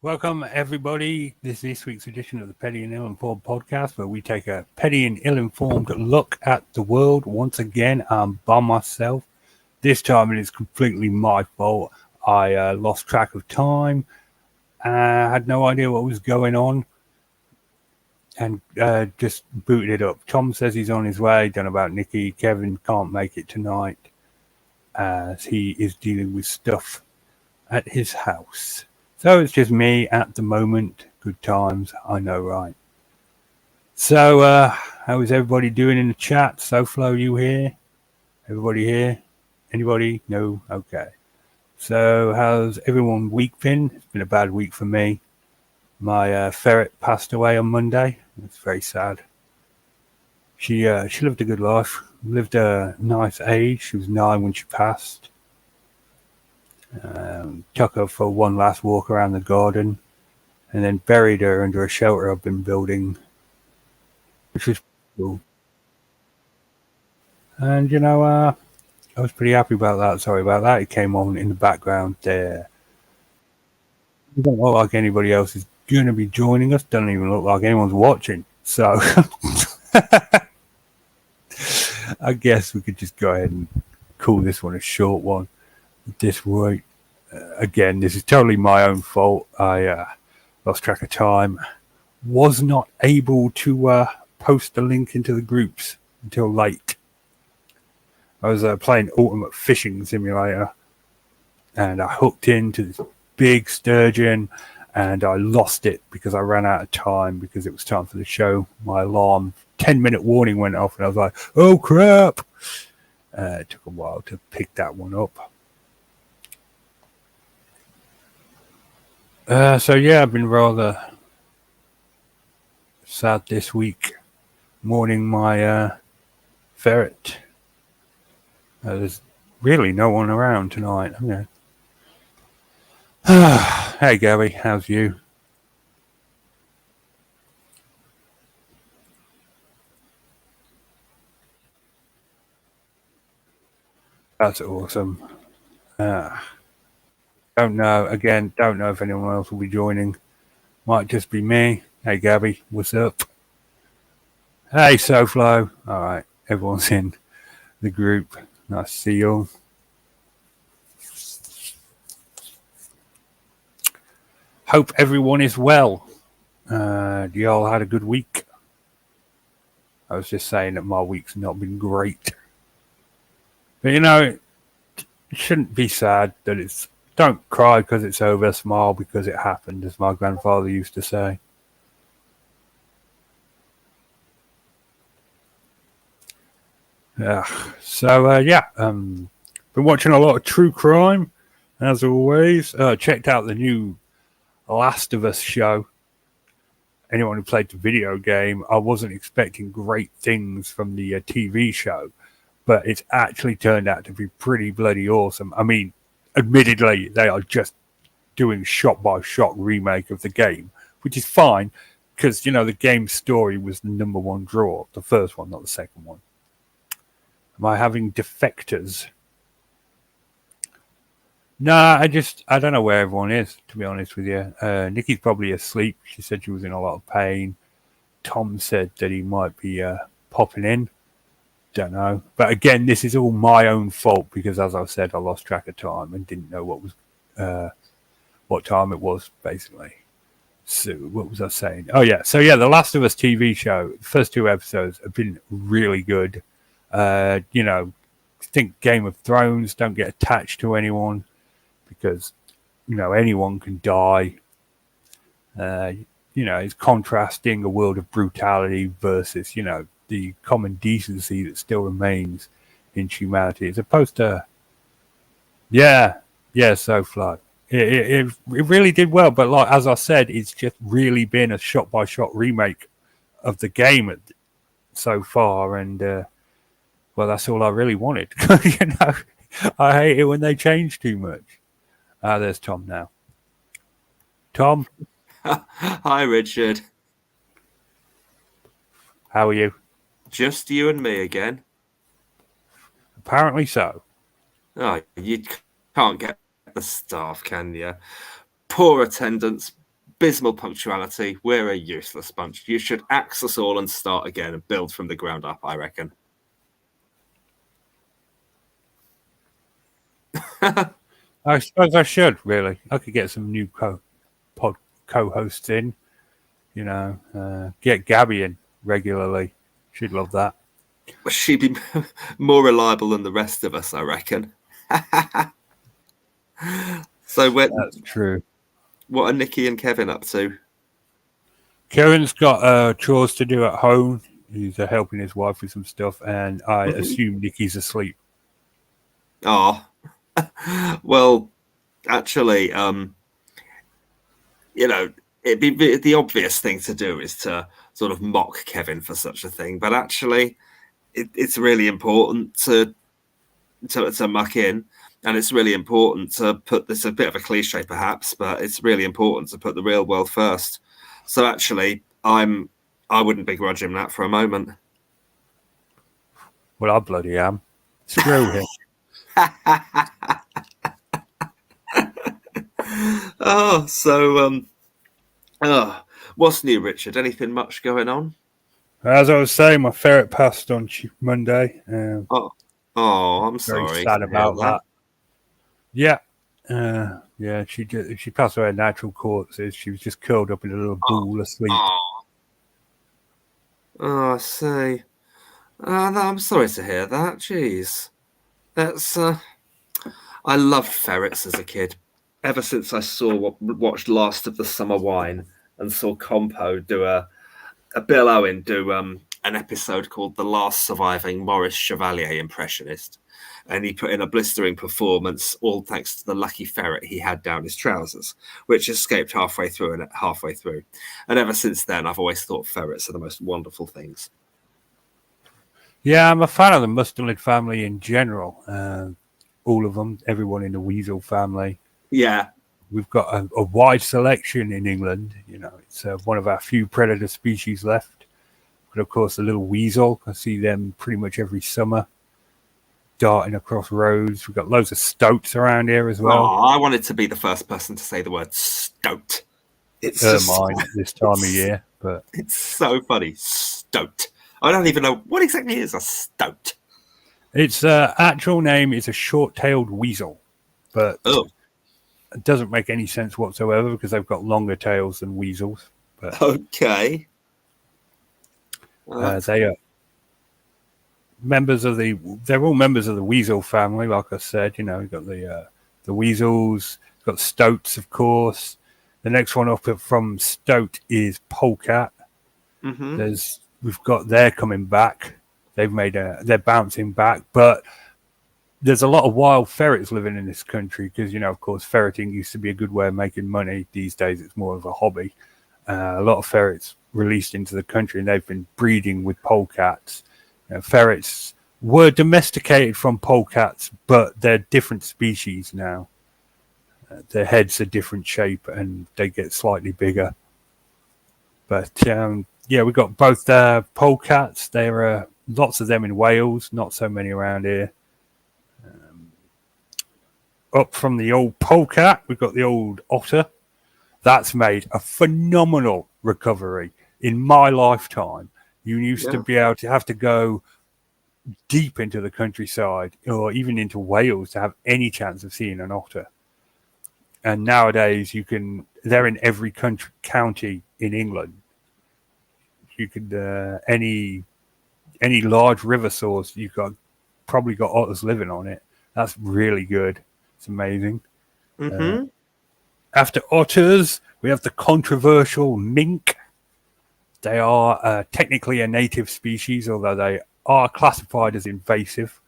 Welcome, everybody. This week's edition of the Petty and Ill-Informed podcast, where we take a petty and ill-informed look at the world. Once again, I'm by myself. This time it is completely my fault. I lost track of time. I had no idea what was going on and just booted it up. Tom says he's on his way. Don't know about Nikki. Kevin can't make it tonight as he is dealing with stuff at his house. So it's just me at the moment. Good times, I know, right? So, how is everybody doing in the chat? SoFlo, you here? Everybody here? Anybody? No? Okay. So, how's everyone week been? It's been a bad week for me. My ferret passed away on Monday. It's very sad. She lived a good life. Lived a nice age. She was 9 when she passed. Took her for one last walk around the garden and then buried her under a shelter I've been building, which was cool. And I was pretty happy about that. Sorry about that. It came on in the background there. It doesn't look like anybody else is going to be joining us. Doesn't even look like anyone's watching. So I guess we could just go ahead and call this one a short one. This week, again, this is totally my own fault. I lost track of time. Was not able to post the link into the groups until late. I was playing Ultimate Fishing Simulator, and I hooked into this big sturgeon, and I lost it because I ran out of time because it was time for the show. My alarm 10-minute warning went off, and I was like, "Oh crap!" It took a while to pick that one up. So yeah, I've been rather sad this week, mourning my ferret. There's really no one around tonight. Okay. Hey Gabby, how's you? That's awesome. Don't know. Again, don't know if anyone else will be joining. Might just be me. Hey Gabby, what's up? Hey SoFlo. All right, everyone's in the group. Nice to see you all. Hope everyone is well. You all had a good week? I was just saying that my week's not been great. But it shouldn't be sad that it's... Don't cry because it's over, smile because it happened, as my grandfather used to say. Been watching a lot of true crime, as always. Checked out the new Last of Us show. Anyone who played the video game, I wasn't expecting great things from the TV show, but it's actually turned out to be pretty bloody awesome. I mean, admittedly, they are just doing shot-by-shot remake of the game, which is fine, because, the game's story was the number one draw. The first one, not the second one. Am I having defectors? Nah, I don't know where everyone is, to be honest with you. Nikki's probably asleep. She said she was in a lot of pain. Tom said that he might be popping in. Don't know. But again, this is all my own fault because, as I said, I lost track of time and didn't know what time it was, basically. So what was I saying? Oh, yeah. So, yeah, The Last of Us TV show, the first 2 episodes have been really good. Think Game of Thrones, don't get attached to anyone because, anyone can die. It's contrasting a world of brutality versus, the common decency that still remains in humanity, as opposed to, SoFlo. It really did well, but like as I said, it's just really been a shot-by-shot remake of the game so far, and well, that's all I really wanted. I hate it when they change too much. There's Tom now. Tom, Hi, Richard. how are you? Just you and me again. Apparently so. Oh, you can't get the staff, can you? Poor attendance, abysmal punctuality. We're a useless bunch. You should axe us all and start again and build from the ground up, I reckon. I suppose I should, really. I could get some new co-hosts in, get Gabby in regularly. She'd love that. She'd be more reliable than the rest of us, I reckon. So That's true. What are Nikki and Kevin up to? Kevin's got chores to do at home. He's helping his wife with some stuff, and I assume Nikki's asleep. Oh, well, actually, it'd be the obvious thing to do is to sort of mock Kevin for such a thing, but actually, it's really important to muck in, and it's really important to put this, a bit of a cliche perhaps, but it's really important to put the real world first. So actually, I wouldn't begrudge him that for a moment. Well, I bloody am. Screw him. What's new, Richard? Anything much going on? As I was saying, my ferret passed on Monday. I'm sorry. Very sad about that. Yeah. She passed away in natural causes. She was just curled up in a little ball asleep. Oh, I see. I'm sorry to hear that. Jeez. That's I loved ferrets as a kid. Ever since I watched Last of the Summer Wine and saw Compo do a Bill Owen do an episode called The Last Surviving Maurice Chevalier Impressionist, and he put in a blistering performance, all thanks to the lucky ferret he had down his trousers, which escaped halfway through. And ever since then, I've always thought ferrets are the most wonderful things. Yeah, I'm a fan of the mustelid family in general. All of them, everyone in the weasel family. Yeah. We've got a wide selection in England. It's one of our few predator species left. But of course, the little weasel, I see them pretty much every summer, darting across roads. We've got loads of stoats around here as well. Oh, I wanted to be the first person to say the word stoat. It's ermine this time of year, but it's so funny. Stoat. I don't even know what exactly is a stoat. Its actual name is a short-tailed weasel, but it doesn't make any sense whatsoever because they've got longer tails than weasels. But okay. They are members of they're all members of the weasel family, like I said. We've got the weasels, we've got stoats, of course. The next one up from stoat is polecat. Mm-hmm. They're coming back. They're bouncing back, but there's a lot of wild ferrets living in this country because, of course, ferreting used to be a good way of making money. These days, it's more of a hobby. A lot of ferrets released into the country, and they've been breeding with polecats. Ferrets were domesticated from polecats, but they're different species now. Their heads are different shape, and they get slightly bigger. But we've got both polecats. There are lots of them in Wales, not so many around here. Up from the old polecat, we've got the old otter. That's made a phenomenal recovery in my lifetime. You used to be able to have to go deep into the countryside or even into Wales to have any chance of seeing an otter. And nowadays, they're in every county in England. You could any large river source, you've probably got otters living on it. That's really good. It's amazing. Mm-hmm. After otters, we have the controversial mink. They are technically a native species, although they are classified as invasive.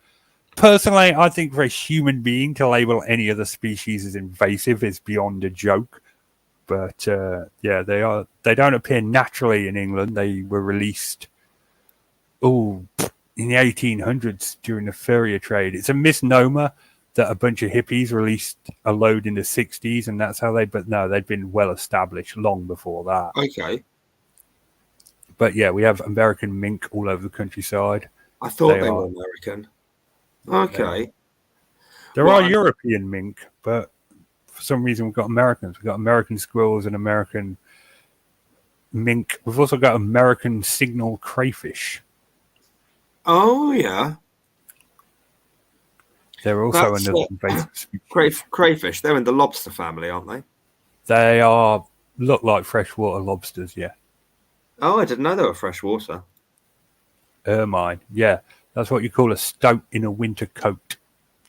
Personally, I think for a human being to label any other species as invasive is beyond a joke. But they are. They don't appear naturally in England. They were released in the 1800s during the furrier trade. It's a misnomer that a bunch of hippies released a load in the 60s, and that's how but no, they'd been well established long before that. Okay. But yeah, we have American mink all over the countryside. I thought they were American. Okay. There are European mink, but for some reason we've got Americans. We've got American squirrels and American mink. We've also got American signal crayfish. Oh yeah, They're also that's another invasive species. crayfish. They're in the lobster family, aren't they? They look like freshwater lobsters, yeah. Oh, I didn't know they were freshwater. Ermine, yeah. That's what you call a stoat in a winter coat.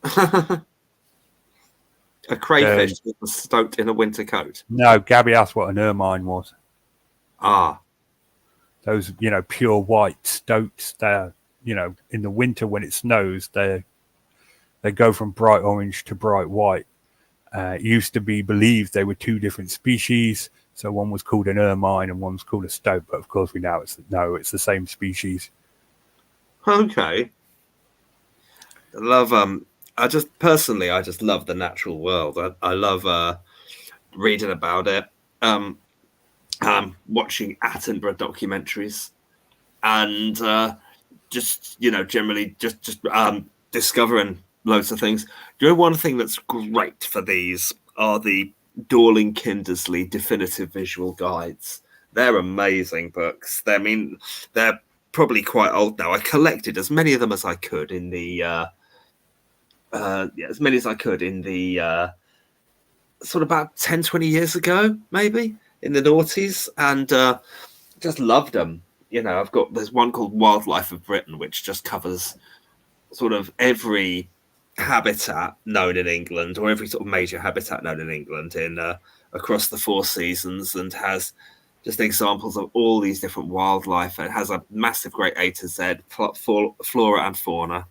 A crayfish that was stoked in a winter coat. No, Gabby asked what an ermine was. Ah, Those, pure white stoats, they're, in the winter when it snows, they go from bright orange to bright white. It used to be believed they were two different species. So one was called an ermine and one was called a stoat. But of course we know it's the same species. okay. I love I just love the natural world. I love reading about it. Watching Attenborough documentaries, and generally just discovering loads of things. One thing that's great for these are the Dorling Kindersley definitive visual guides. They're amazing books. They're probably quite old now. I collected as many of them as I could in the sort of about 10, 20 years ago, maybe in the noughties, and just loved them. There's one called Wildlife of Britain, which just covers sort of every habitat known in England, or every sort of major habitat known in England across the 4 seasons, and has just examples of all these different wildlife. It has a massive great A to Z flora and fauna.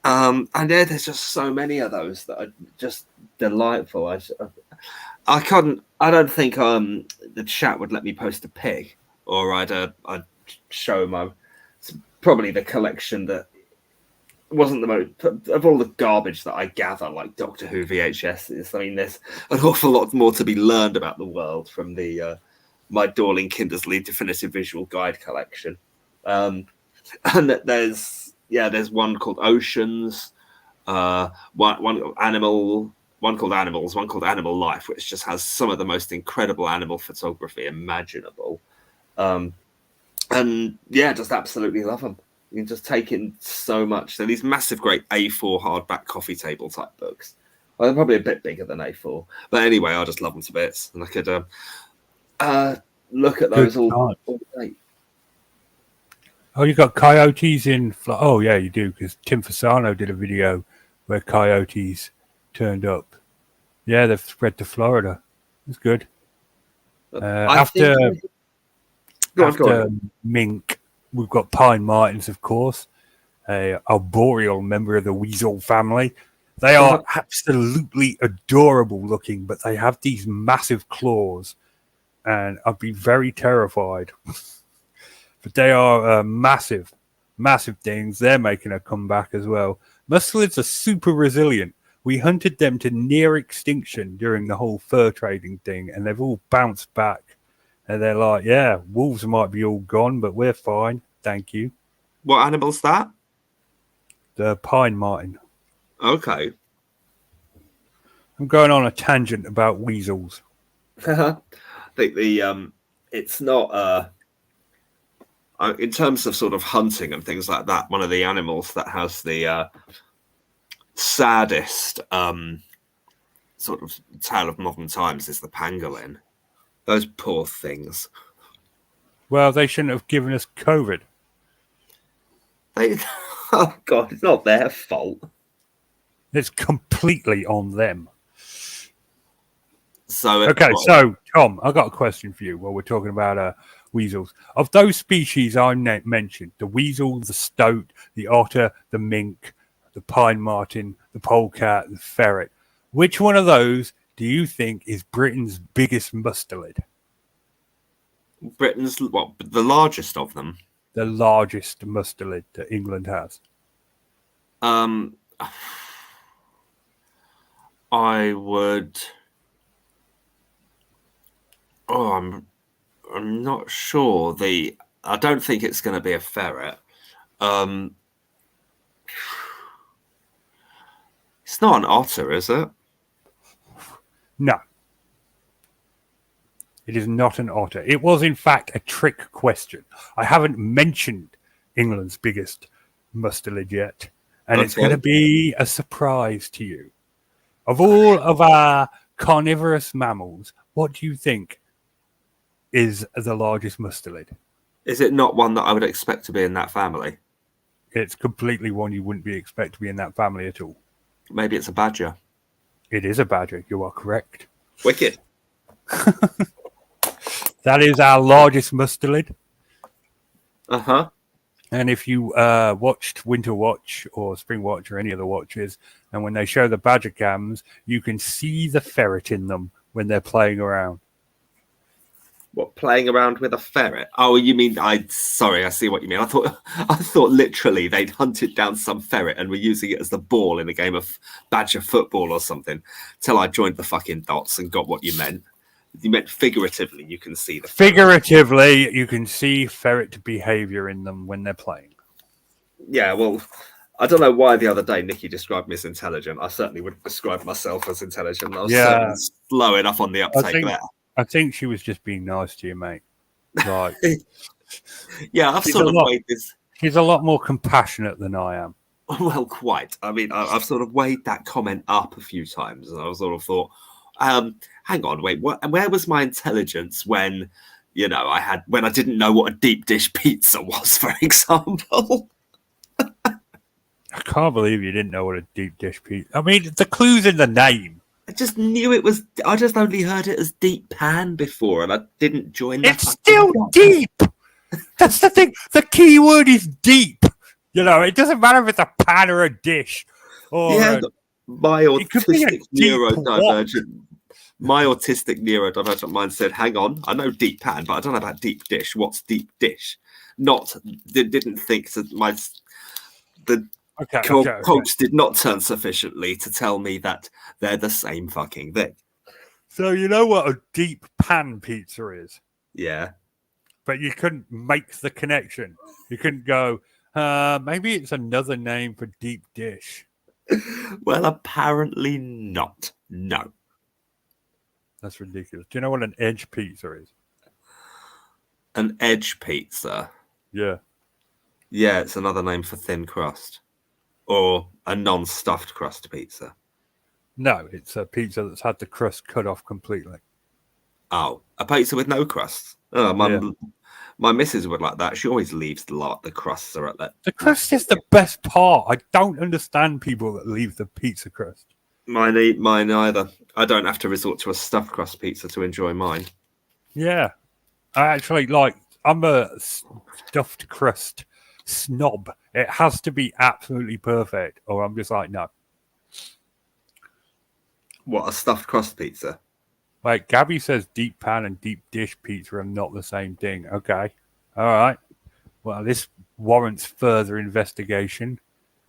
And there's just so many of those that are just delightful. I don't think the chat would let me post a pig, or I'd show probably the collection that wasn't the most of all the garbage that I gather, like Doctor Who VHSs. I mean, there's an awful lot more to be learned about the world from the my Dorling Kindersley definitive visual guide collection. And there's one called Oceans, one called Animals, one called Animal Life, which just has some of the most incredible animal photography imaginable. And yeah, just absolutely love them. You can just take in so much. They're these massive, great A4 hardback coffee table type books. Well, they're probably a bit bigger than A4, but anyway, I just love them to bits, and I could look at those all day. Oh, you got coyotes in? Oh, yeah, you do, because Tim Fasano did a video where coyotes turned up. Yeah, they've spread to Florida. It's good. After mink, we've got pine martens, of course, a arboreal member of the weasel family. They are absolutely adorable looking, but they have these massive claws, and I'd be very terrified. But they are massive, massive things. They're making a comeback as well. Mustelids are super resilient. We hunted them to near extinction during the whole fur trading thing, and they've all bounced back. And they're like, yeah, wolves might be all gone, but we're fine. Thank you. What animal's that? The pine marten. Okay. I'm going on a tangent about weasels. I think it's not in terms of sort of hunting and things like that, one of the animals that has the saddest sort of tale of modern times is the pangolin. Those poor things. Well, they shouldn't have given us COVID. Oh God, it's not their fault. It's completely on them. So Tom, I got a question for you while we're talking about weasels. Of those species I mentioned, the weasel, the stoat, the otter, the mink, the pine marten, the polecat, the ferret, which one of those do you think is Britain's biggest mustelid? Britain's the largest of them? The largest mustelid that England has. I would. Oh, I'm not sure. I don't think it's going to be a ferret. It's not an otter, is it? No. It is not an otter. It was, in fact, a trick question. I haven't mentioned England's biggest mustelid yet, and it's going to be a surprise to you. Of all of our carnivorous mammals, what do you think is the largest mustelid? Is it not one that I would expect to be in that family? It's completely one you wouldn't be expect to be in that family at all. Maybe it's a badger. It is a badger. You are correct. Wicked. That is our largest mustelid. Uh-huh. And if you watched Winter Watch or Spring Watch or any other watches, and when they show the badger cams, you can see the ferret in them when they're playing around. What, playing around with a ferret? Oh, you mean sorry, I see what you mean. I thought literally they'd hunted down some ferret and were using it as the ball in a game of badger football or something. Till I joined the fucking dots and got what you meant. You meant figuratively you can see the ferret. Figuratively, you can see ferret behavior in them when they're playing. Yeah, well, I don't know why the other day Nikki described me as intelligent. I certainly wouldn't describe myself as intelligent. I was certainly slow enough on the uptake there. I think she was just being nice to you, mate. Like, yeah, I've sort of weighed this. She's a lot more compassionate than I am. Well, quite. I mean, I've sort of weighed that comment up a few times, and I sort of thought, hang on, wait, where was my intelligence when, when I didn't know what a deep dish pizza was, for example? I can't believe you didn't know what a deep dish pizza. I mean, the clue's in the name. I just knew it was. I just only heard it as deep pan before, and I didn't join that. It's still deep. That's the thing. The key word is deep. It doesn't matter if it's a pan or a dish. Or my autistic neurodivergent mind said, "Hang on, I know deep pan, but I don't know about deep dish. What's deep dish?" Didn't think that the cogs did not turn sufficiently to tell me that they're the same fucking thing. So you know what a deep pan pizza is? Yeah. But you couldn't make the connection. You couldn't go, maybe it's another name for deep dish. Well, apparently not. No. That's ridiculous. Do you know what an edge pizza is? An edge pizza? Yeah. Yeah, it's another name for thin crust. Or a non-stuffed crust pizza. No, it's a pizza that's had the crust cut off completely. Oh, a pizza with no crust. Oh, my missus would like that. She always leaves the crusts are at that. The crust is the best part. I don't understand people that leave the pizza crust. Mine either. I don't have to resort to a stuffed crust pizza to enjoy mine. Yeah. I'm a stuffed crust snob. It has to be absolutely perfect, or I'm just like, no. What, a stuffed crust pizza? Like, Gabby says deep pan and deep dish pizza are not the same thing. Okay. All right. Well, this warrants further investigation.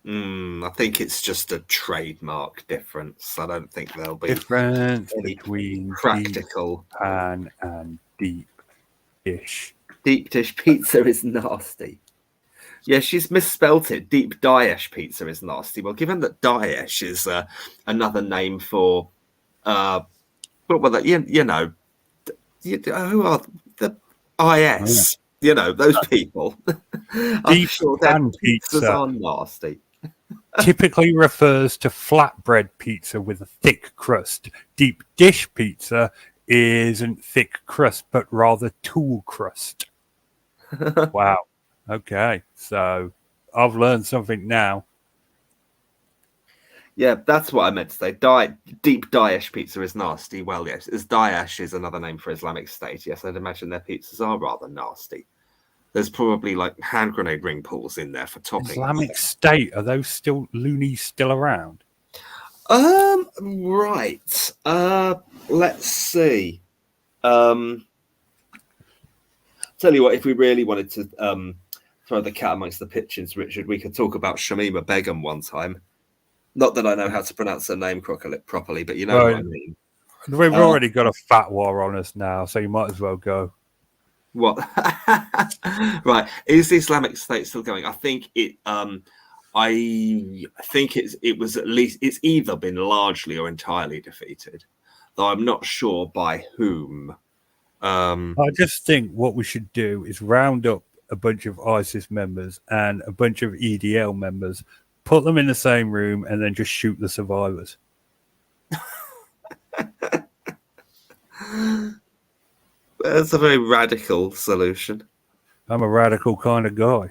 I think it's just a trademark difference. I don't think there'll be difference between practical deep pan and deep dish. Deep dish pizza is nasty. Yeah, she's misspelt it. Deep Daesh pizza is nasty. Well, given that Daesh is another name for, who are the IS? Those people. Deep pan pizza are nasty. Typically refers to flatbread pizza with a thick crust. Deep dish pizza isn't thick crust, but rather tool crust. Wow. Okay, so I've learned something now. Yeah, that's what I meant to say. Deep Daesh pizza is nasty. Well, yes, Daesh is another name for Islamic State. Yes, I'd imagine their pizzas are rather nasty. There's probably like hand grenade ring pulls in there for topping. Islamic State, are those loonies still around? Right. Let's see. Tell you what, if we really wanted to throw the cat amongst the pigeons, Richard, we could talk about Shamima Begum one time. Not that I know how to pronounce her name properly, but you know what I mean. We've already got a fatwa on us now, so you might as well go. What? Right. Is the Islamic State still going? I think it. I think it was at least. It's either been largely or entirely defeated. though I'm not sure by whom. I just think what we should do is round up a bunch of ISIS members and a bunch of EDL members, put them in the same room, and then just shoot the survivors. That's a very radical solution. I'm a radical kind of guy.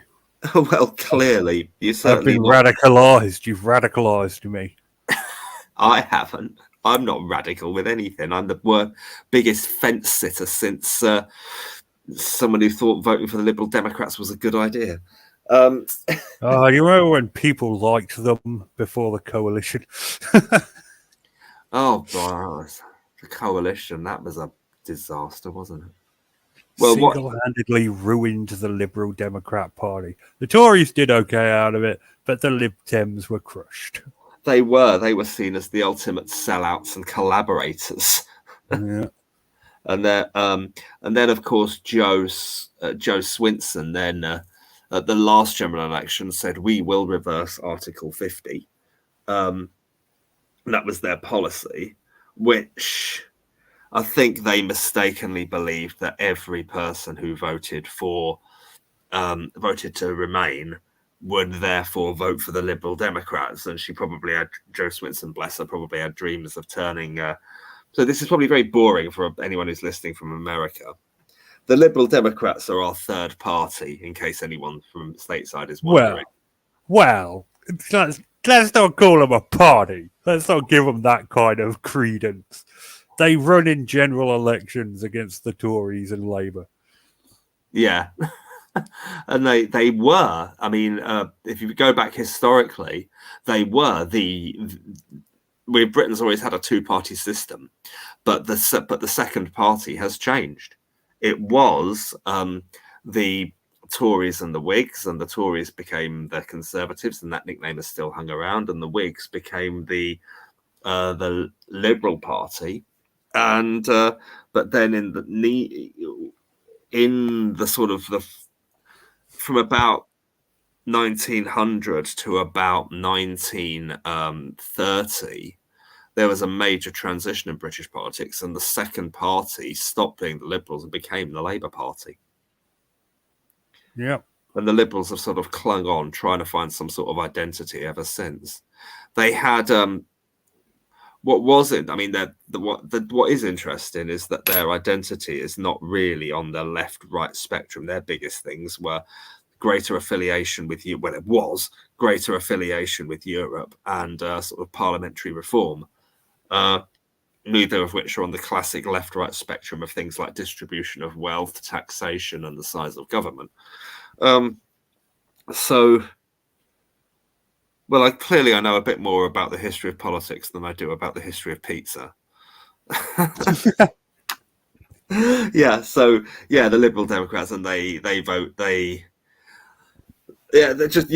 Well, clearly, you I've certainly been not. radicalized. You've radicalized me. I haven't. I'm not radical with anything. I'm the biggest fence sitter since someone who thought voting for the Liberal Democrats was a good idea. You remember when people liked them before the coalition? Oh, God. The coalition, that was a disaster, wasn't it? Well, Single-handedly ruined the Liberal Democrat Party. The Tories did okay out of it, but the Lib Dems were crushed. They were seen as the ultimate sellouts and collaborators. Yeah. And then of course Joe Swinson then at the last general election said we will reverse Article 50. That was their policy, which I think they mistakenly believed that every person who voted to remain would therefore vote for the Liberal Democrats. And she probably had, Joe Swinson, bless her, probably had dreams of turning. So this is probably very boring for anyone who's listening from America. The Liberal Democrats are our third party, in case anyone from stateside is wondering. Well, let's not call them a party. Let's not give them that kind of credence. They run in general elections against the Tories and Labour. Yeah. And they were, I mean, if you go back historically, they were Britain's always had a two-party system, but the second party has changed. It was the Tories and the Whigs, and the Tories became the Conservatives, and that nickname has still hung around, and the Whigs became the Liberal Party, and but then in the sort of from about 1900 to about 1930, there was a major transition in British politics, and the second party stopped being the Liberals and became the Labour Party. Yeah. And the Liberals have sort of clung on, trying to find some sort of identity ever since. They had what wasn't. I mean, what is interesting is that their identity is not really on the left-right spectrum. Their biggest things were greater affiliation with you. Well, it was greater affiliation with Europe and sort of parliamentary reform. Neither of which are on the classic left-right spectrum of things like distribution of wealth, taxation, and the size of government. So, well, I know a bit more about the history of politics than I do about the history of pizza. Yeah, so yeah, the Liberal Democrats, and they're just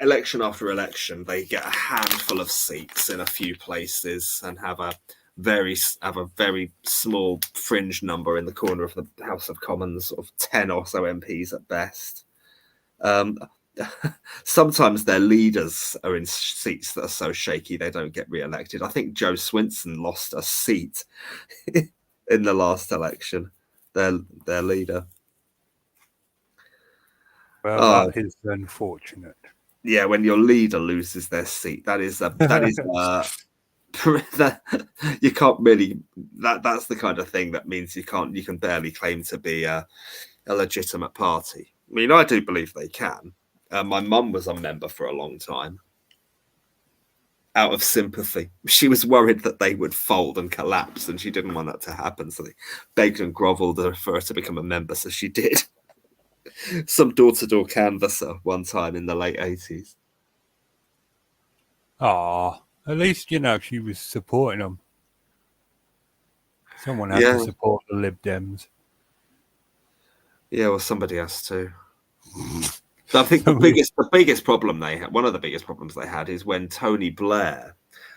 election after election, they get a handful of seats in a few places and have a very small fringe number in the corner of the House of Commons, sort of 10 or so MPs at best. Sometimes their leaders are in seats that are so shaky they don't get re-elected. I think Joe Swinson lost a seat in the last election, their leader. Well, that is unfortunate. Yeah, when your leader loses their seat, that is you can't really. That's the kind of thing that means you can barely claim to be a legitimate party. I mean, I do believe they can. My mum was a member for a long time, out of sympathy. She was worried that they would fold and collapse, and she didn't want that to happen. So they begged and grovelled for her to become a member, so she did. Some door-to-door canvasser one time in the late 80s. Ah, at least, she was supporting them. Someone had to support the Lib Dems. Yeah, well, somebody has to. I think the biggest problem they had, one of the biggest problems they had, is when Tony Blair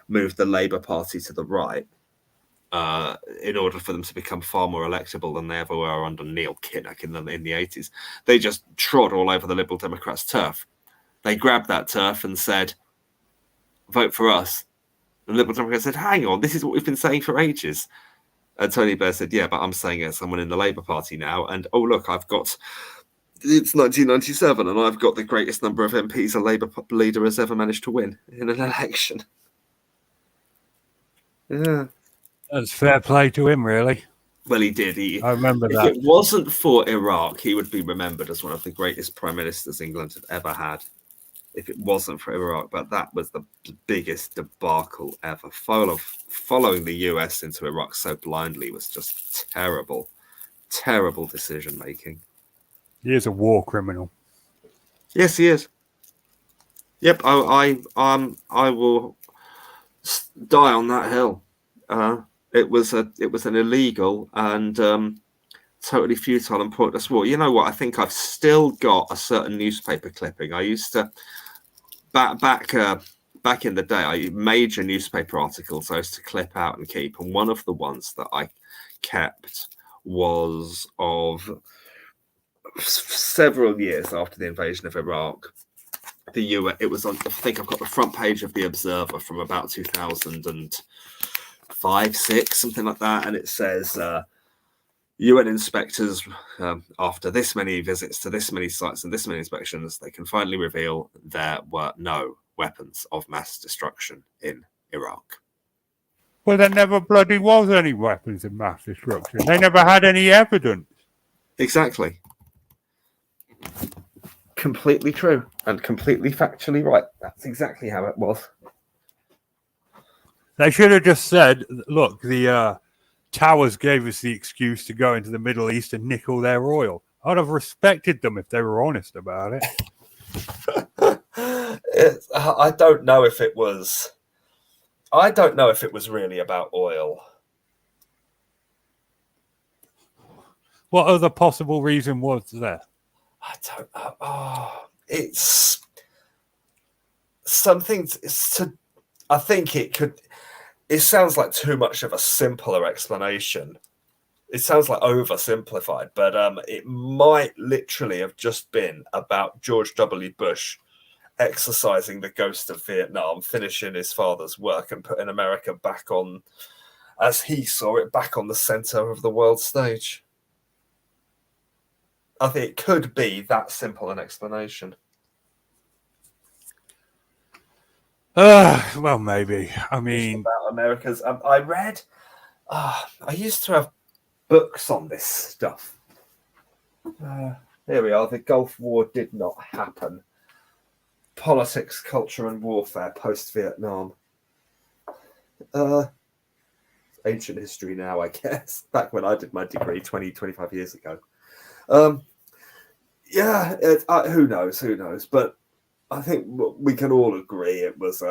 moved the Labour Party to the right in order for them to become far more electable than they ever were under Neil Kinnock in the 80s. They just trod all over the Liberal Democrats' turf. They grabbed that turf and said, vote for us. And Liberal Democrats said, hang on, this is what we've been saying for ages. And Tony Blair said, yeah, but I'm saying it as someone in the Labour Party now. And, oh, look, it's 1997 and I've got the greatest number of MPs a Labour leader has ever managed to win in an election. Yeah. That's fair play to him, really. Well, he did. I remember that. If it wasn't for Iraq, he would be remembered as one of the greatest prime ministers England had ever had. If it wasn't for Iraq, but that was the biggest debacle ever. Following the US into Iraq so blindly was just terrible, terrible decision making. He is a war criminal. Yes, he is. Yep, I will die on that hill. It was an illegal and totally futile and pointless war. You know what? I think I've still got a certain newspaper clipping. I used to back in the day. Major newspaper articles I used to clip out and keep, and one of the ones that I kept was of several years after the invasion of Iraq. The US. It was on. I think I've got the front page of the Observer from about 2005, 6, something like that, and it says. UN inspectors, after this many visits to this many sites and this many inspections, they can finally reveal there were no weapons of mass destruction in Iraq. Well, there never bloody was any weapons of mass destruction. They never had any evidence. Exactly. Completely true and completely factually right. That's exactly how it was. They should have just said, look, the Towers gave us the excuse to go into the Middle East and nick all their oil. I'd have respected them if they were honest about it. I don't know if it was really about oil. What other possible reason was there? I don't know. Oh, it's something. I think it could. It sounds like too much of a simpler explanation. It sounds like oversimplified, but it might literally have just been about George W. Bush exercising the ghost of Vietnam, finishing his father's work and putting America back on, as he saw it, back on the center of the world stage. I think it could be that simple an explanation. Well, maybe. I mean, about America's. I read. I used to have books on this stuff. Here we are. The Gulf War did not happen. Politics, culture, and warfare post-Vietnam. Ancient history now, I guess. Back when I did my degree 25 years ago. Who knows? But I think we can all agree it was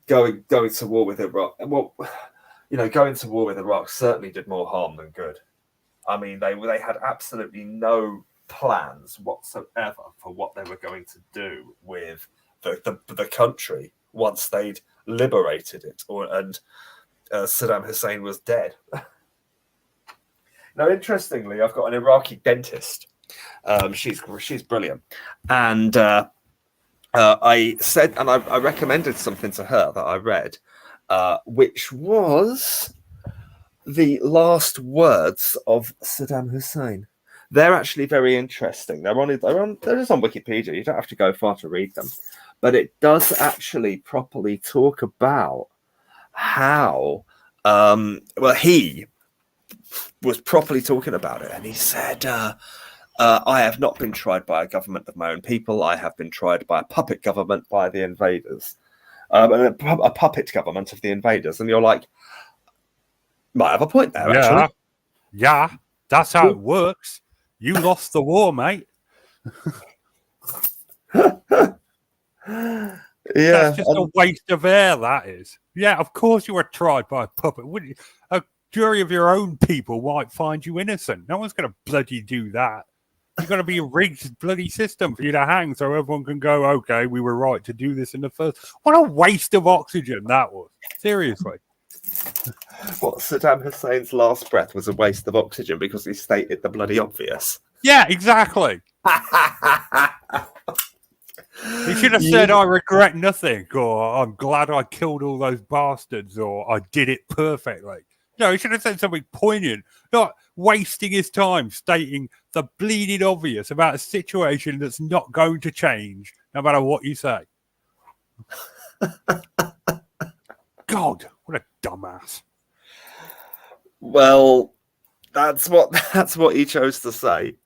going to war with Iraq. Well, going to war with Iraq certainly did more harm than good. I mean, they had absolutely no plans whatsoever for what they were going to do with the country once they'd liberated it, and Saddam Hussein was dead. Now, interestingly, I've got an Iraqi dentist. She's brilliant, and I said, and I recommended something to her that I read, which was the last words of Saddam Hussein. They're actually very interesting. They're just on Wikipedia. You don't have to go far to read them, but it does actually properly talk about how he was properly talking about it, and he said, I have not been tried by a government of my own people. I have been tried by a puppet government by the invaders, a puppet government of the invaders. And you're like, might have a point there, actually. Yeah, that's how it works. You lost the war, mate. That's just a waste of air, that is. Yeah, of course you were tried by a puppet. A jury of your own people might find you innocent. No one's going to bloody do that. You've got to be a rigged bloody system for you to hang so everyone can go, okay, we were right to do this in the first. What a waste of oxygen that was. Seriously. What, Saddam Hussein's last breath was a waste of oxygen because he stated the bloody obvious? Yeah, exactly. He should have said, "I regret nothing," or "I'm glad I killed all those bastards," or "I did it perfectly." No, he should have said something poignant, not wasting his time stating the bleeding obvious about a situation that's not going to change, no matter what you say. God, what a dumbass! Well, that's what he chose to say.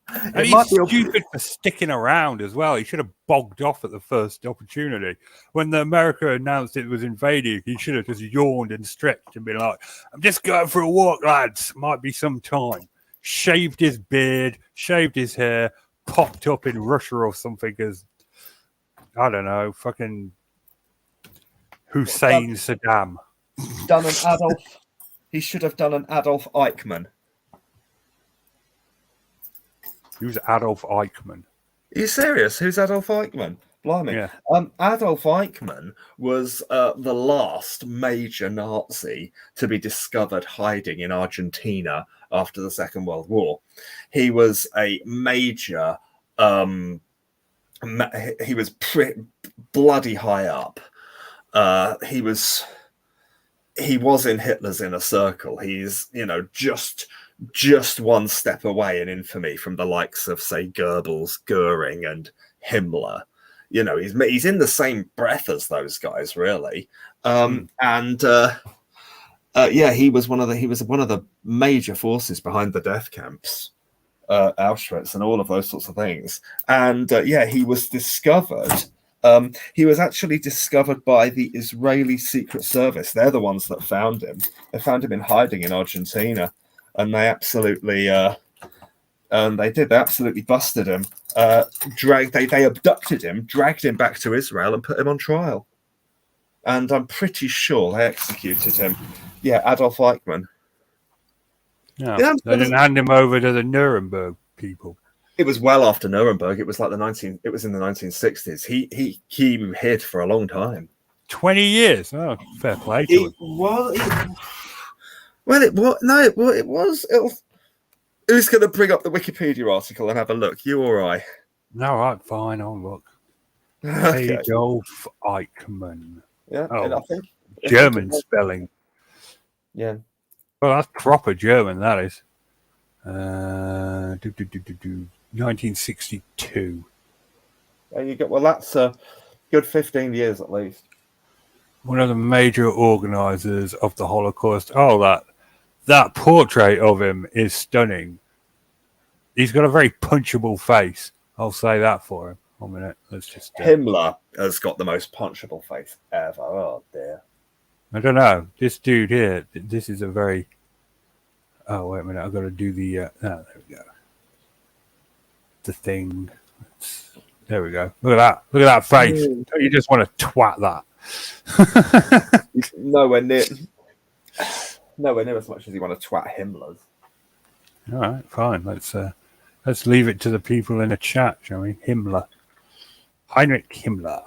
And he's stupid for sticking around as well. He should have bogged off at the first opportunity. When the America announced it was invading, he should have just yawned and stretched and been like, "I'm just going for a walk, lads. Might be some time." Shaved his beard, shaved his hair, popped up in Russia or something as, I don't know, fucking Hussein Saddam. Done an Adolf. He should have done an Adolf Eichmann. Who's Adolf Eichmann? Are you serious? Who's Adolf Eichmann? Blimey. Yeah. Adolf Eichmann was the last major Nazi to be discovered hiding in Argentina after the Second World War. He was a major, he was bloody high up. He was in Hitler's inner circle. He's, just one step away in infamy from the likes of, say, Goebbels, Goering, and Himmler. He's in the same breath as those guys, really. He was one of the major forces behind the death camps, Auschwitz, and all of those sorts of things. And he was discovered. He was actually discovered by the Israeli Secret Service. They're the ones that found him. They found him in hiding in Argentina, and they absolutely, They absolutely busted him. They abducted him, dragged him back to Israel, and put him on trial. And I'm pretty sure they executed him. Yeah, Adolf Eichmann. No, they didn't hand him over to the Nuremberg people. It was well after Nuremberg. It was like it was in the 1960s. He hid for a long time. 20 years. Oh, fair play to him. It was. Who's going to bring up the Wikipedia article and have a look? You or I? All right, fine. I'll look. Okay. Adolf Eichmann. Yeah, oh, I think German spelling. Yeah. Well, that's proper German, that is. 1962. There you go. Well, that's a good 15 years at least. One of the major organisers of the Holocaust. Oh, that portrait of him is stunning. He's got a very punchable face. I'll say that for him. 1 minute. Let's just. Himmler has got the most punchable face ever. Oh dear. I don't know. This dude here. This is a very. Oh wait a minute! I've got to do the. There we go. The thing. There we go. Look at that! Look at that face! Don't you just want to twat that? Nowhere near as much as you want to twat Himmler's. All right, fine. Let's leave it to the people in the chat, shall we? Himmler, Heinrich Himmler.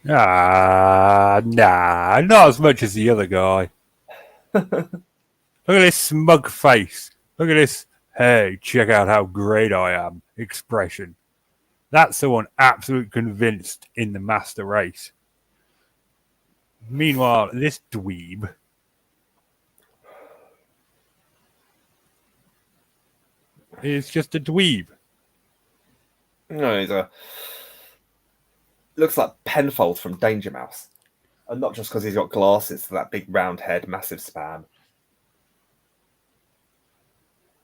Nah, not as much as the other guy. Look at this smug face. Look at this, "Hey, check out how great I am" expression. That's someone absolutely convinced in the master race. Meanwhile, this dweeb is just a dweeb. No, he's looks like Penfold from Danger Mouse. And not just because he's got glasses, that big round head, massive span.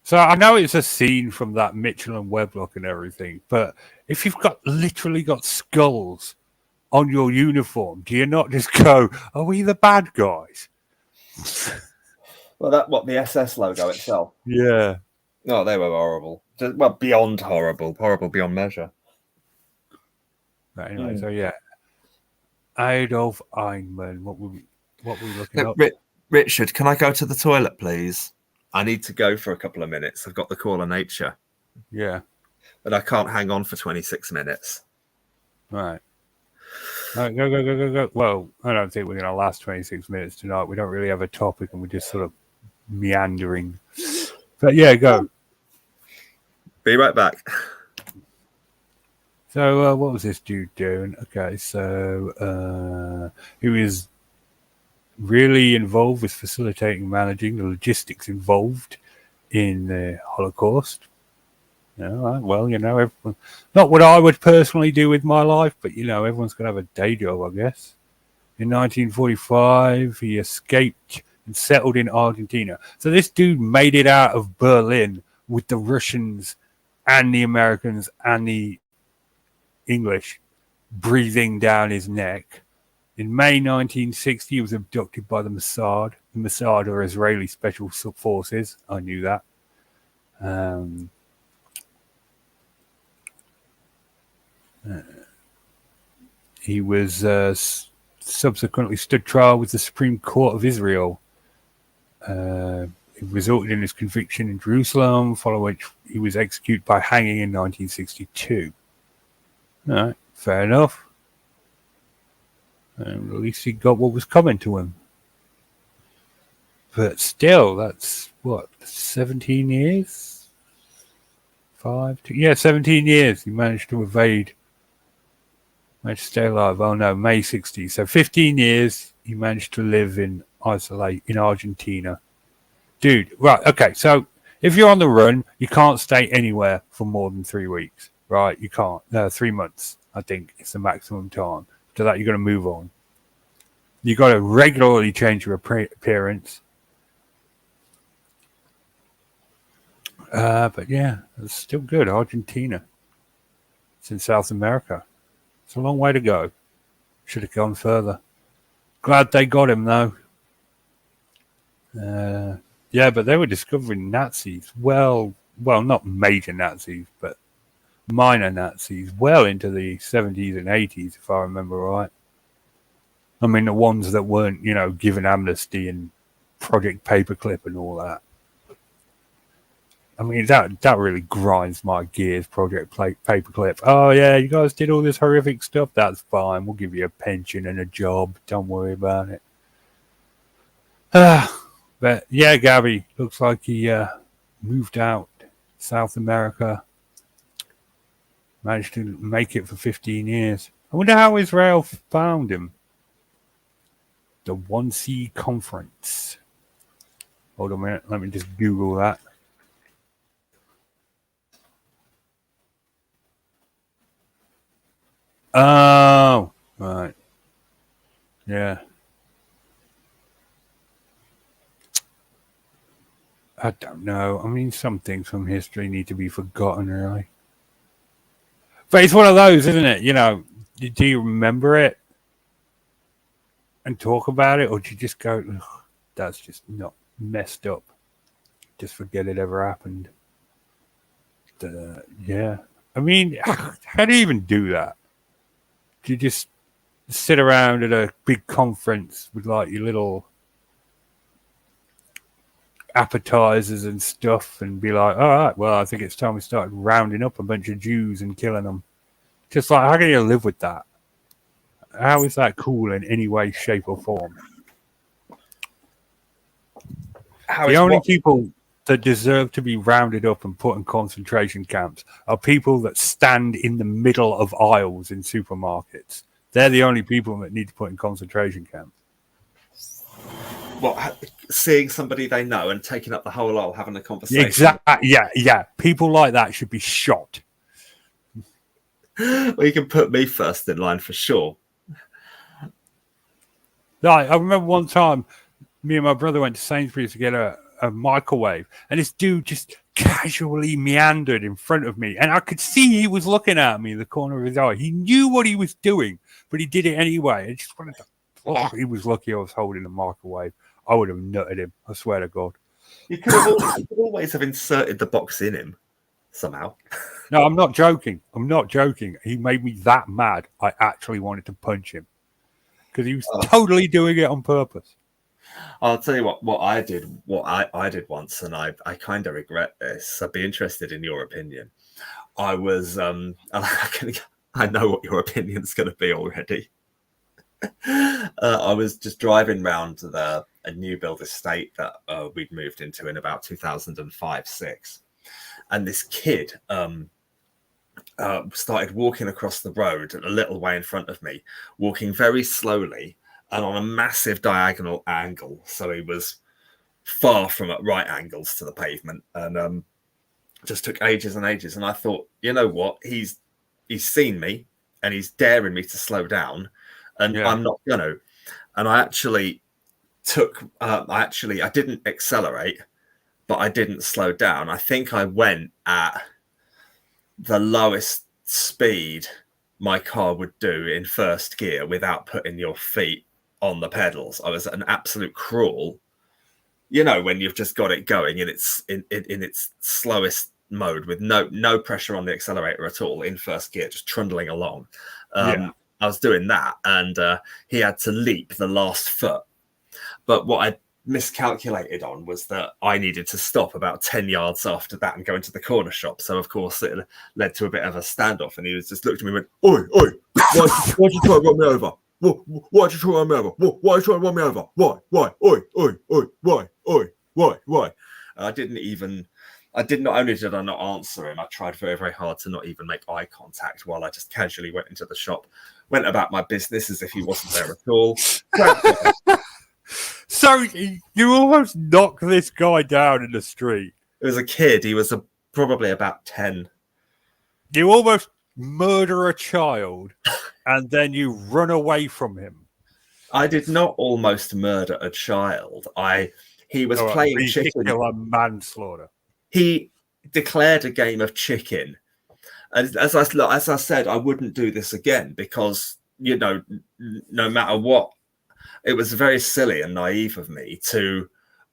So I know it's a scene from that Mitchell and Webb look and everything, but if you've literally got skulls on your uniform, do you not just go, "Are we the bad guys?" Well, the SS logo itself. Yeah. No, they were horrible. Well, beyond horrible beyond measure. But anyway, so yeah, Adolf Eichmann. What were we looking up? Richard, can I go to the toilet, please? I need to go for a couple of minutes. I've got the call of nature. Yeah. But I can't hang on for 26 minutes. Right. Go. Well, I don't think we're going to last 26 minutes tonight. We don't really have a topic and we're just sort of meandering. But yeah, go. Be right back. So what was this dude doing? Okay, so he was really involved with facilitating, managing the logistics involved in the Holocaust. Well, everyone, not what I would personally do with my life, but everyone's going to have a day job, I guess. In 1945, he escaped and settled in Argentina. So this dude made it out of Berlin with the Russians and the Americans and the English breathing down his neck. In May 1960, he was abducted by the Mossad. The Mossad are Israeli special forces. I knew that. He was subsequently stood trial with the Supreme Court of Israel. It resulted in his conviction in Jerusalem, following which he was executed by hanging in 1962. All right, fair enough. At least he got what was coming to him. But still, that's 17 years? 17 years he managed to evade. Managed to stay alive. Oh no, May 60. So 15 years he managed to live in Argentina. Dude, right, okay, so if you're on the run, you can't stay anywhere for more than 3 weeks, right? You can't. 3 months, I think, is the maximum time. After that, you've got to move on. You've got to regularly change your appearance. But yeah, it's still good. Argentina. It's in South America. It's a long way to go. Should have gone further. Glad they got him, though. Yeah, but they were discovering Nazis. Well, not major Nazis, but minor Nazis well into the 70s and 80s, if I remember right. I mean, the ones that weren't, given amnesty and Project Paperclip and all that. I mean, that really grinds my gears, Project Paperclip. Oh, yeah, you guys did all this horrific stuff. That's fine. We'll give you a pension and a job. Don't worry about it. But, yeah, Gabby, looks like he moved out South America. Managed to make it for 15 years. I wonder how Israel found him. The 1C Conference. Hold on a minute. Let me just Google that. Oh, right. Yeah. I don't know. I mean, some things from history need to be forgotten, really. But it's one of those, isn't it? Do you remember it and talk about it, or do you just go, that's just not messed up? Just forget it ever happened. Yeah. I mean, how do you even do that? Do you just sit around at a big conference with like your little appetizers and stuff and be like, all right, well, I think it's time we started rounding up a bunch of Jews and killing them? Just like, how can you live with that? How is that cool in any way, shape, or form? The only people that deserve to be rounded up and put in concentration camps are people that stand in the middle of aisles in supermarkets. They're the only people that need to put in concentration camps. What, seeing somebody they know and taking up the whole aisle, having a conversation? Exactly. Yeah. People like that should be shot. Well, you can put me first in line for sure. I remember one time, me and my brother went to Sainsbury's to get a microwave, and this dude just casually meandered in front of me, and I could see he was looking at me in the corner of his eye. He knew what he was doing, but he did it anyway. I just wanted to. He was lucky I was holding the microwave. I would have nutted him. I swear to God. You could always have inserted the box in him somehow. No, I'm not joking. He made me that mad. I actually wanted to punch him because he was totally doing it on purpose. I'll tell you what I did once, and I kind of regret this. I'd be interested in your opinion. I was I know what your opinion's going to be already. I was just driving around a new build estate that we'd moved into in about 2005-06, and this kid started walking across the road a little way in front of me, walking very slowly and on a massive diagonal angle. So he was far from at right angles to the pavement, and just took ages and ages. And I thought, you know what? He's seen me and he's daring me to slow down, and I'm not going to. And I actually I didn't accelerate, but I didn't slow down. I think I went at the lowest speed my car would do in first gear without putting your feet on the pedals. I was at an absolute crawl, you know, when you've just got it going in its slowest mode with no pressure on the accelerator at all in first gear, just trundling along. I was doing that, and he had to leap the last foot. But what I miscalculated on was that I needed to stop about 10 yards after that and go into the corner shop. So, of course, it led to a bit of a standoff. And he was just looked at me and went, "Oi, why'd you try to run me over? Why'd you try to run me over? Why are you trying to run me over? Why? Why?" Not only did I not answer him, I tried very, very hard to not even make eye contact while I just casually went into the shop, went about my business as if he wasn't there at all. So you almost knocked this guy down in the street. It was a kid. He was probably about 10. You almost murder a child and then you run away from him. I did not almost murder a child. He was playing chicken. Manslaughter. He declared a game of chicken. And as I said, I wouldn't do this again because, you know, no matter what, it was very silly and naive of me to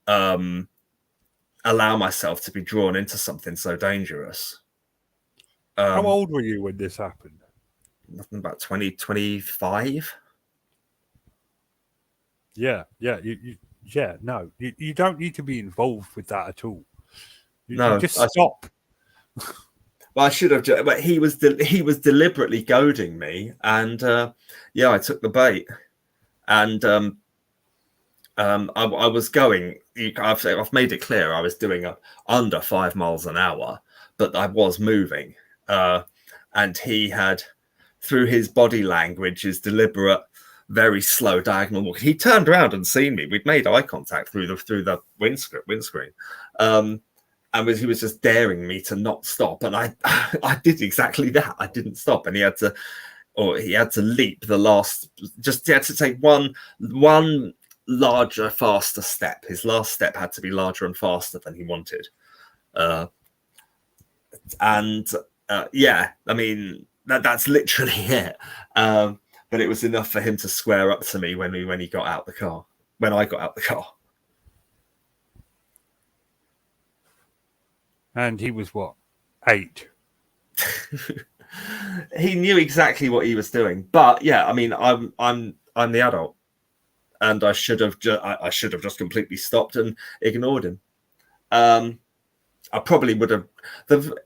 allow myself to be drawn into something so dangerous. How old were you when this happened? Nothing about 20, 25. Yeah. You don't need to be involved with that at all. You just stop. Well, I should have. But he was deliberately goading me, and I took the bait. And I was going. I've made it clear I was doing under 5 miles an hour, but I was moving. And he had, through his body language, his deliberate, very slow diagonal walk. He turned around and seen me. We'd made eye contact through the windscreen. And he was just daring me to not stop, and I did exactly that. I didn't stop, and he had to leap the last. He had to take one larger, faster step. His last step had to be larger and faster than he wanted. I mean that's literally it. But it was enough for him to square up to me when he got out the car. When I got out the car. And he was what, 8? He knew exactly what he was doing, but yeah, I mean, I'm the adult, and I should have just completely stopped and ignored him. I probably would have,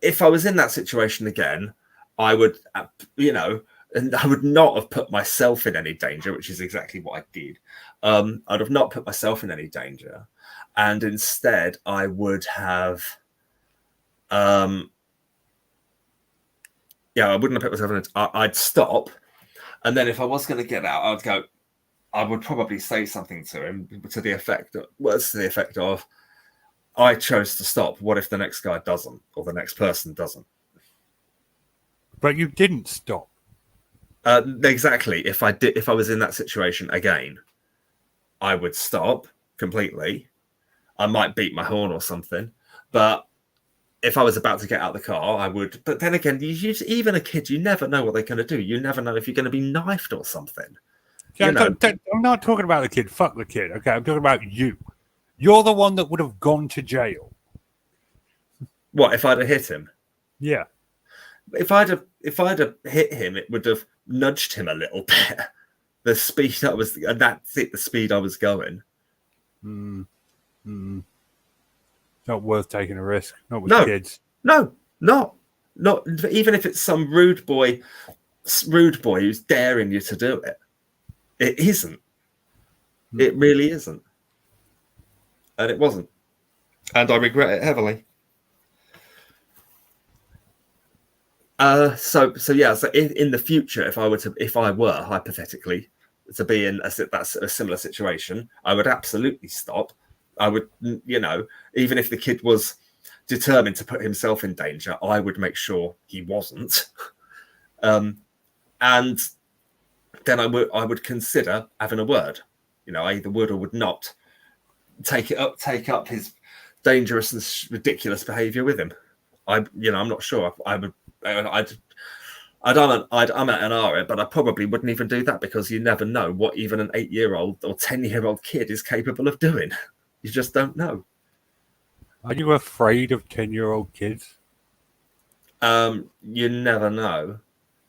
if I was in that situation again, I would, and I would not have put myself in any danger, which is exactly what I did. I'd have not put myself in any danger, and instead I would have. I wouldn't have put myself in it. I'd stop, and then if I was going to get out, I would probably say something to him to the effect of, I chose to stop. What if the next guy doesn't, or the next person doesn't? But you didn't stop. Exactly. If I was in that situation again, I would stop completely. I might beat my horn or something, but if I was about to get out of the car, I would. But then again, even a kid, you never know what they're going to do. You never know if you're going to be knifed or something. Yeah, I'm not talking about the kid. Fuck the kid. Okay, I'm talking about you. You're the one that would have gone to jail. What if I'd have hit him? Yeah. If I'd have hit him, it would have nudged him a little bit. The speed that's it. The speed I was going. Not worth taking a risk. Not with kids. No, not even if it's some rude boy who's daring you to do it. It isn't. It really isn't. And it wasn't. And I regret it heavily. So in the future, if I were hypothetically to be in that's a similar situation, I would absolutely stop. I would, even if the kid was determined to put himself in danger, I would make sure he wasn't. And then I would consider having a word. I either would or would not take up his dangerous and ridiculous behaviour with him. I'm not sure. I'm at an area, but I probably wouldn't even do that because you never know what even an 8-year-old or 10-year-old kid is capable of doing. You just don't know. Are you afraid of 10-year-old kids? You never know,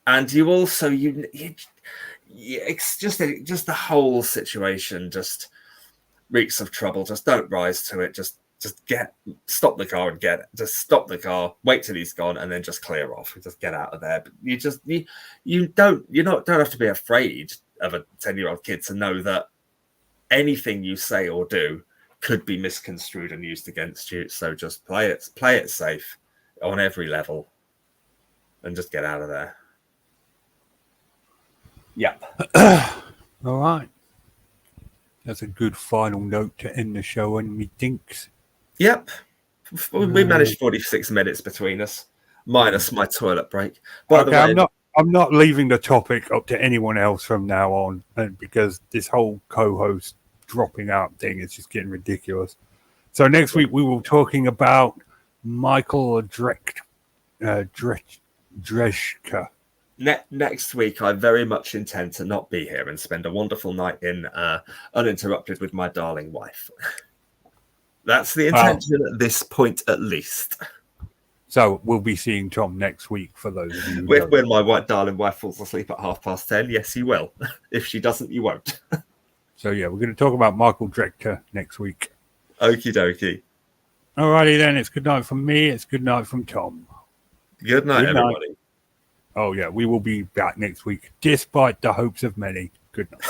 and you also it's just the whole situation just reeks of trouble. Just don't rise to it. Just stop the car and stop the car, wait till he's gone, and then just clear off. Just get out of there. But you don't have to be afraid of a 10-year-old kid to know that anything you say or do could be misconstrued and used against you. So just play it safe on every level, and just get out of there. Yeah. All right. That's a good final note to end the show on, methinks. Yep. We managed 46 minutes between us, minus my toilet break. By the way, I'm not leaving the topic up to anyone else from now on, because this whole co-host dropping out thing is just getting ridiculous. So next week we will be talking about Michael Dreshka. Next week, I very much intend to not be here and spend a wonderful night in uninterrupted with my darling wife. That's the intention at this point, at least. So we'll be seeing Tom next week for those of you. When my darling wife falls asleep at 10:30, yes, you will. If she doesn't, you won't. So yeah, we're going to talk about Michael Dreshka next week. Okie dokie. Alrighty then, it's good night from me. It's good night from Tom. Good night, everybody. Oh yeah, we will be back next week, despite the hopes of many. Good night.